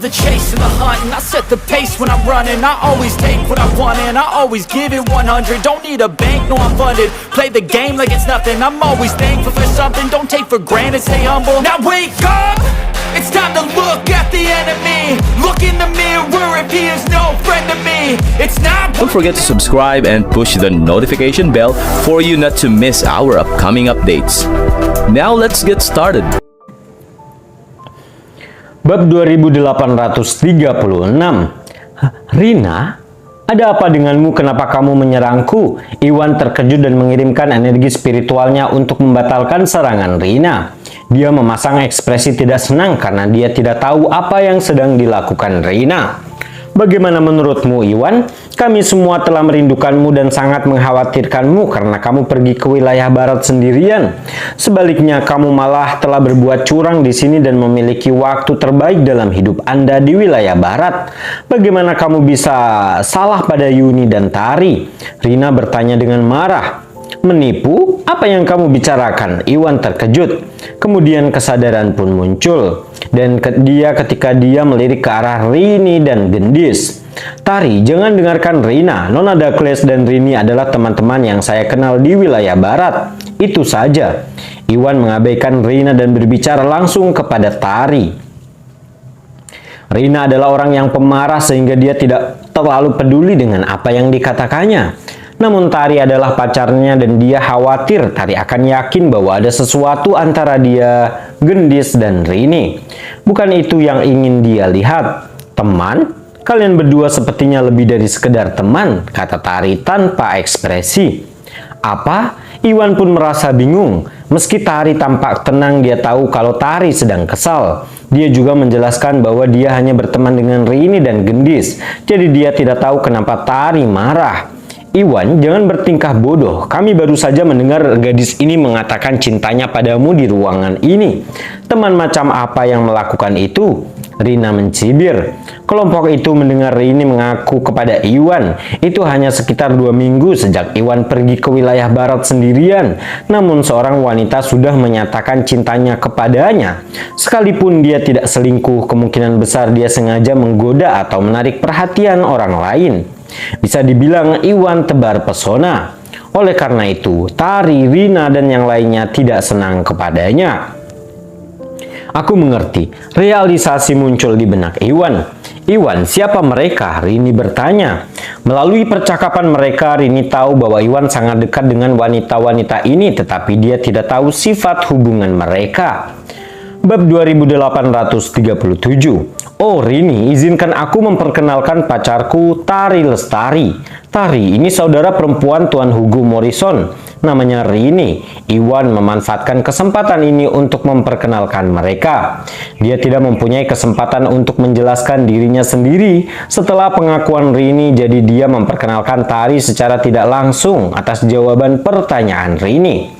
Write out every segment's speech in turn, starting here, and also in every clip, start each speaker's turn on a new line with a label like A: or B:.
A: the chase and the hunt, and I set the pace when I'm running. I always take what I want and I always give it 100. Don't need a bank, no I'm funded. Play the game like it's nothing. I'm always thankful for something. Don't take for granted, stay humble. Now wake up, it's time to look at the enemy. Look in the mirror if he is no friend to me. It's not.
B: Don't forget to subscribe and push the notification bell for you not to miss our upcoming updates. Now let's get started.
C: Bab 2836. Rina, ada apa denganmu? Kenapa kamu menyerangku? Iwan terkejut dan mengirimkan energi spiritualnya untuk membatalkan serangan Rina. Dia memasang ekspresi tidak senang karena dia tidak tahu apa yang sedang dilakukan Rina. Bagaimana menurutmu, Iwan? Kami semua telah merindukanmu dan sangat mengkhawatirkanmu karena kamu pergi ke wilayah barat sendirian. Sebaliknya, kamu malah telah berbuat curang di sini dan memiliki waktu terbaik dalam hidup Anda di wilayah barat. Bagaimana kamu bisa salah pada Yuni dan Tari? Rina bertanya dengan marah. Menipu? Apa yang kamu bicarakan? Iwan terkejut. Kemudian kesadaran pun muncul. Dan ketika dia melirik ke arah Rini dan Gendis. Tari, jangan dengarkan Rina. Nona Dakles dan Rini adalah teman-teman yang saya kenal di wilayah barat. Itu saja. Iwan mengabaikan Rina dan berbicara langsung kepada Tari. Rina adalah orang yang pemarah sehingga dia tidak terlalu peduli dengan apa yang dikatakannya. Namun Tari adalah pacarnya dan dia khawatir Tari akan yakin bahwa ada sesuatu antara dia, Gendis, dan Rini. Bukan itu yang ingin dia lihat. Teman? Kalian berdua sepertinya lebih dari sekedar teman, kata Tari tanpa ekspresi. Apa? Iwan pun merasa bingung. Meski Tari tampak tenang, dia tahu kalau Tari sedang kesal. Dia juga menjelaskan bahwa dia hanya berteman dengan Rini dan Gendis. Jadi dia tidak tahu kenapa Tari marah. Iwan, jangan bertingkah bodoh. Kami baru saja mendengar gadis ini mengatakan cintanya padamu di ruangan ini. Teman macam apa yang melakukan itu? Rina mencibir. Kelompok itu mendengar Rini mengaku kepada Iwan. Itu hanya sekitar 2 minggu sejak Iwan pergi ke wilayah barat sendirian. Namun seorang wanita sudah menyatakan cintanya kepadanya. Sekalipun dia tidak selingkuh, kemungkinan besar dia sengaja menggoda atau menarik perhatian orang lain. Bisa dibilang Iwan tebar pesona. Oleh karena itu, Tari, Rina, dan yang lainnya tidak senang kepadanya. Aku mengerti. Realisasi muncul di benak Iwan. Iwan, siapa mereka? Rini bertanya. Melalui percakapan mereka, Rini tahu bahwa Iwan sangat dekat dengan wanita-wanita ini, tetapi dia tidak tahu sifat hubungan mereka. Bab 2837. Oh Rini, izinkan aku memperkenalkan pacarku, Tari Lestari. Tari, ini saudara perempuan Tuan Hugo Morrison. Namanya Rini. Iwan memanfaatkan kesempatan ini untuk memperkenalkan mereka. Dia tidak mempunyai kesempatan untuk menjelaskan dirinya sendiri. Setelah pengakuan Rini, jadi dia memperkenalkan Tari secara tidak langsung atas jawaban pertanyaan Rini.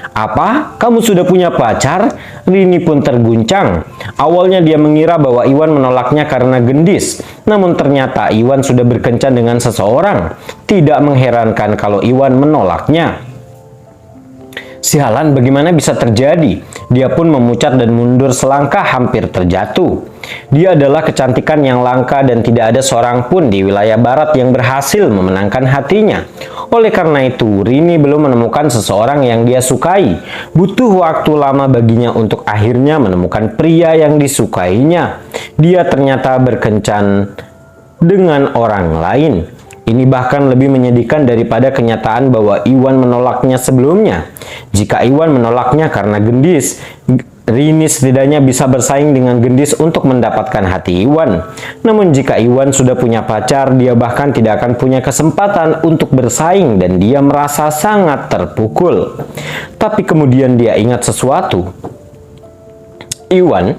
C: Apa? Kamu sudah punya pacar? Rini pun terguncang. Awalnya dia mengira bahwa Iwan menolaknya karena Gendis. Namun ternyata Iwan sudah berkencan dengan seseorang. Tidak mengherankan kalau Iwan menolaknya. Sialan, bagaimana bisa terjadi? Dia pun memucat dan mundur selangkah hampir terjatuh. Dia adalah kecantikan yang langka dan tidak ada seorang pun di wilayah barat yang berhasil memenangkan hatinya. Oleh karena itu, Rini belum menemukan seseorang yang dia sukai. Butuh waktu lama baginya untuk akhirnya menemukan pria yang disukainya. Dia ternyata berkencan dengan orang lain. Ini bahkan lebih menyedihkan daripada kenyataan bahwa Iwan menolaknya sebelumnya. Jika Iwan menolaknya karena Gendis, Rini setidaknya bisa bersaing dengan Gendis untuk mendapatkan hati Iwan. Namun jika Iwan sudah punya pacar, dia bahkan tidak akan punya kesempatan untuk bersaing dan dia merasa sangat terpukul. Tapi kemudian dia ingat sesuatu. Iwan,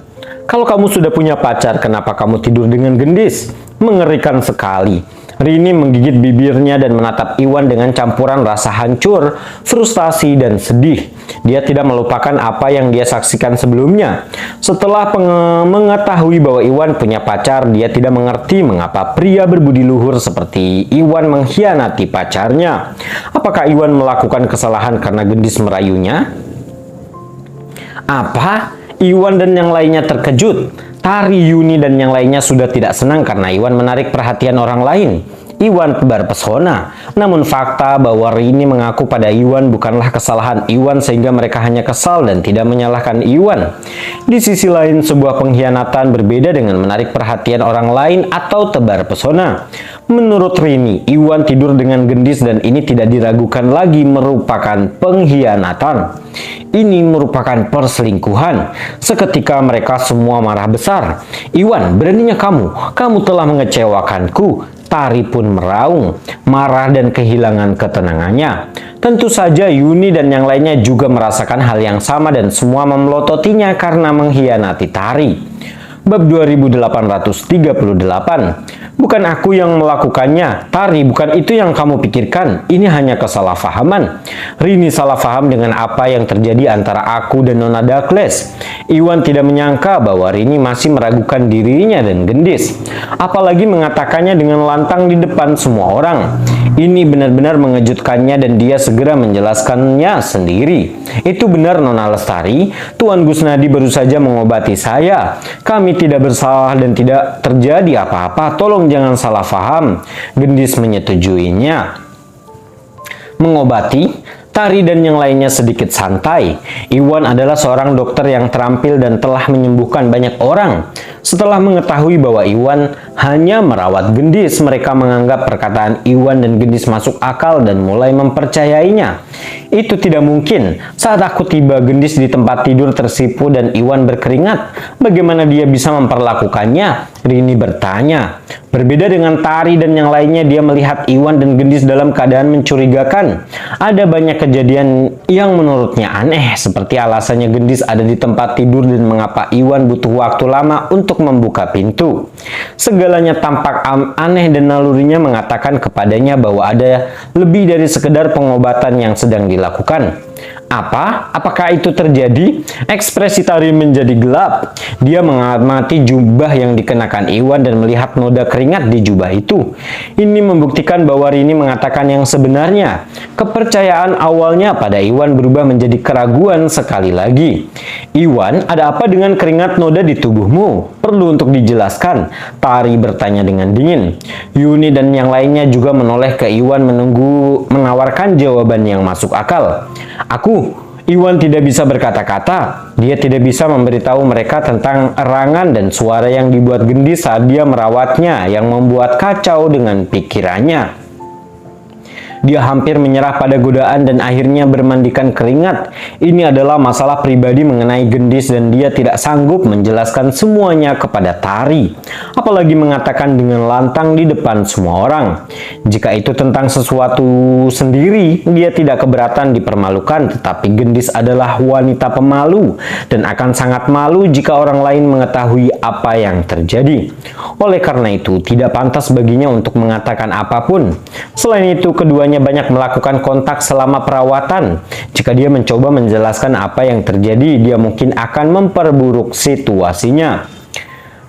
C: kalau kamu sudah punya pacar, kenapa kamu tidur dengan Gendis? Mengerikan sekali. Rini menggigit bibirnya dan menatap Iwan dengan campuran rasa hancur, frustasi, dan sedih. Dia tidak melupakan apa yang dia saksikan sebelumnya. Setelah mengetahui bahwa Iwan punya pacar, dia tidak mengerti mengapa pria berbudi luhur seperti Iwan mengkhianati pacarnya. Apakah Iwan melakukan kesalahan karena Gendis merayunya? Apa? Iwan dan yang lainnya terkejut. Tari, Yuni, dan yang lainnya sudah tidak senang karena Iwan menarik perhatian orang lain. Iwan tebar pesona. Namun fakta bahwa Rini mengaku pada Iwan bukanlah kesalahan Iwan sehingga mereka hanya kesal dan tidak menyalahkan Iwan. Di sisi lain, sebuah pengkhianatan berbeda dengan menarik perhatian orang lain atau tebar pesona. Menurut Rini, Iwan tidur dengan gendis dan ini tidak diragukan lagi merupakan pengkhianatan. Ini merupakan perselingkuhan. Seketika mereka semua marah besar. Iwan, beraninya kamu telah mengecewakanku. Tari pun meraung, marah dan kehilangan ketenangannya. Tentu saja Yuni dan yang lainnya juga merasakan hal yang sama dan semua memelototinya karena mengkhianati Tari. Bab 2838. Bukan aku yang melakukannya, Tari, bukan itu yang kamu pikirkan. Ini hanya kesalahpahaman. Rini salah paham dengan apa yang terjadi antara aku dan Nona Douglas. Iwan tidak menyangka bahwa Rini masih meragukan dirinya dan gendis. Apalagi mengatakannya dengan lantang di depan semua orang. Ini benar-benar mengejutkannya dan dia segera menjelaskannya sendiri. Itu benar Nona Lestari, Tuan Gusnadi baru saja mengobati saya. Kami tidak bersalah dan tidak terjadi apa-apa. Tolong jangan salah paham. Gendis menyetujuinya. Mengobati? Tari dan yang lainnya sedikit santai. Iwan adalah seorang dokter yang terampil dan telah menyembuhkan banyak orang. Setelah mengetahui bahwa Iwan hanya merawat gendis, mereka menganggap perkataan Iwan dan gendis masuk akal dan mulai mempercayainya. Itu tidak mungkin. Saat aku tiba, gendis di tempat tidur tersipu dan Iwan berkeringat. Bagaimana dia bisa memperlakukannya? Rini bertanya. Berbeda dengan Tari dan yang lainnya, dia melihat Iwan dan gendis dalam keadaan mencurigakan. Ada banyak kejadian yang menurutnya aneh, seperti alasannya gendis ada di tempat tidur dan mengapa Iwan butuh waktu lama untuk membuka pintu. Segalanya tampak aneh dan nalurinya mengatakan kepadanya bahwa ada lebih dari sekedar pengobatan yang sedang dilakukan. Apakah itu terjadi? Ekspresi Tari menjadi gelap. Dia mengamati jubah yang dikenakan Iwan dan melihat noda keringat di jubah itu. Ini membuktikan bahwa Rini mengatakan yang sebenarnya. Kepercayaan awalnya pada Iwan berubah menjadi keraguan sekali lagi. Iwan, ada apa dengan keringat noda di tubuhmu? Perlu untuk dijelaskan. Tari bertanya dengan dingin. Yuni dan yang lainnya juga menoleh ke Iwan menawarkan jawaban yang masuk akal. Iwan tidak bisa berkata-kata. Dia tidak bisa memberitahu mereka tentang erangan dan suara yang dibuat gendis saat dia merawatnya yang membuat kacau dengan pikirannya. Dia hampir menyerah pada godaan dan akhirnya bermandikan keringat. Ini adalah masalah pribadi mengenai gendis dan dia tidak sanggup menjelaskan semuanya kepada Tari. Apalagi mengatakan dengan lantang di depan semua orang. Jika itu tentang sesuatu sendiri, dia tidak keberatan dipermalukan. Tetapi gendis adalah wanita pemalu dan akan sangat malu jika orang lain mengetahui apa yang terjadi. Oleh karena itu, tidak pantas baginya untuk mengatakan apapun. Selain itu, keduanya banyak melakukan kontak selama perawatan. Jika dia mencoba menjelaskan apa yang terjadi, dia mungkin akan memperburuk situasinya.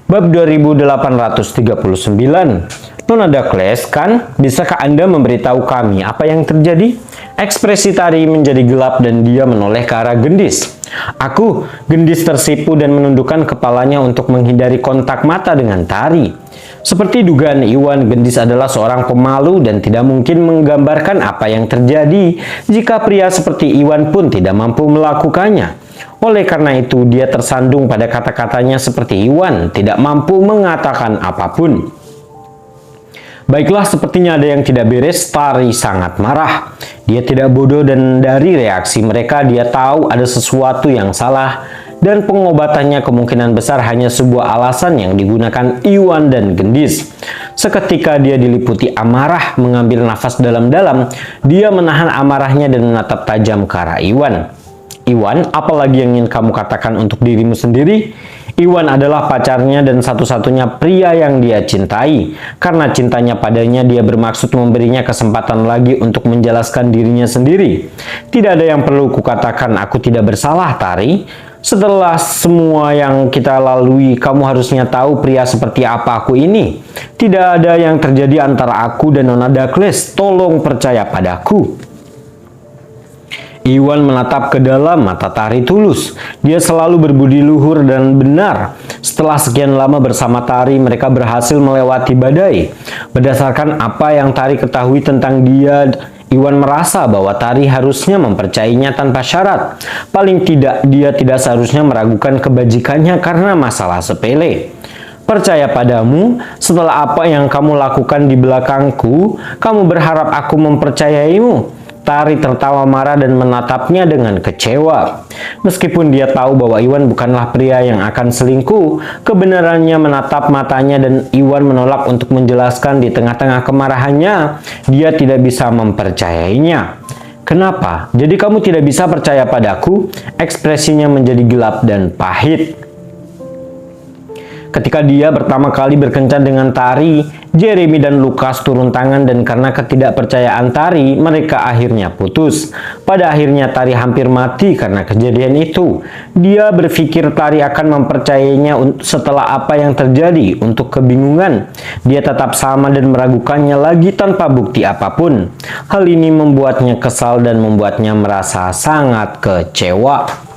C: Bab 2839. Nona Douglas, kan? Bisakah Anda memberitahu kami apa yang terjadi? Ekspresi Tari menjadi gelap dan dia menoleh ke arah gendis. Gendis tersipu dan menundukkan kepalanya untuk menghindari kontak mata dengan Tari. Seperti dugaan Iwan, gendis adalah seorang pemalu dan tidak mungkin menggambarkan apa yang terjadi jika pria seperti Iwan pun tidak mampu melakukannya. Oleh karena itu, dia tersandung pada kata-katanya seperti Iwan, tidak mampu mengatakan apapun. Baiklah, sepertinya ada yang tidak beres. Tari sangat marah. Dia tidak bodoh dan dari reaksi mereka dia tahu ada sesuatu yang salah. Dan pengobatannya kemungkinan besar hanya sebuah alasan yang digunakan Iwan dan gendis. Seketika dia diliputi amarah, mengambil nafas dalam-dalam, dia menahan amarahnya dan menatap tajam ke arah Iwan. Iwan, apalagi yang ingin kamu katakan untuk dirimu sendiri? Iwan adalah pacarnya dan satu-satunya pria yang dia cintai. Karena cintanya padanya, dia bermaksud memberinya kesempatan lagi untuk menjelaskan dirinya sendiri. Tidak ada yang perlu kukatakan, aku tidak bersalah, Tari. Setelah semua yang kita lalui, kamu harusnya tahu pria seperti apa aku ini. Tidak ada yang terjadi antara aku dan Nona Douglas. Tolong percaya padaku. Iwan menatap ke dalam mata Tari tulus. Dia selalu berbudi luhur dan benar. Setelah sekian lama bersama Tari, mereka berhasil melewati badai. Berdasarkan apa yang Tari ketahui tentang dia, Iwan merasa bahwa Tari harusnya mempercayainya tanpa syarat. Paling tidak, dia tidak seharusnya meragukan kebajikannya karena masalah sepele. Percaya padamu, setelah apa yang kamu lakukan di belakangku, kamu berharap aku mempercayaimu. Tari tertawa marah dan menatapnya dengan kecewa. Meskipun dia tahu bahwa Iwan bukanlah pria yang akan selingkuh, kebenarannya menatap matanya dan Iwan menolak untuk menjelaskan di tengah-tengah kemarahannya. Dia tidak bisa mempercayainya. Kenapa? Jadi kamu tidak bisa percaya padaku? Ekspresinya menjadi gelap dan pahit. Ketika dia pertama kali berkencan dengan Tari, Jeremy dan Lukas turun tangan dan karena ketidakpercayaan Tari, mereka akhirnya putus. Pada akhirnya Tari hampir mati karena kejadian itu. Dia berpikir Tari akan mempercayainya setelah apa yang terjadi. Untuk kebingungan, dia tetap sama dan meragukannya lagi tanpa bukti apapun. Hal ini membuatnya kesal dan membuatnya merasa sangat kecewa.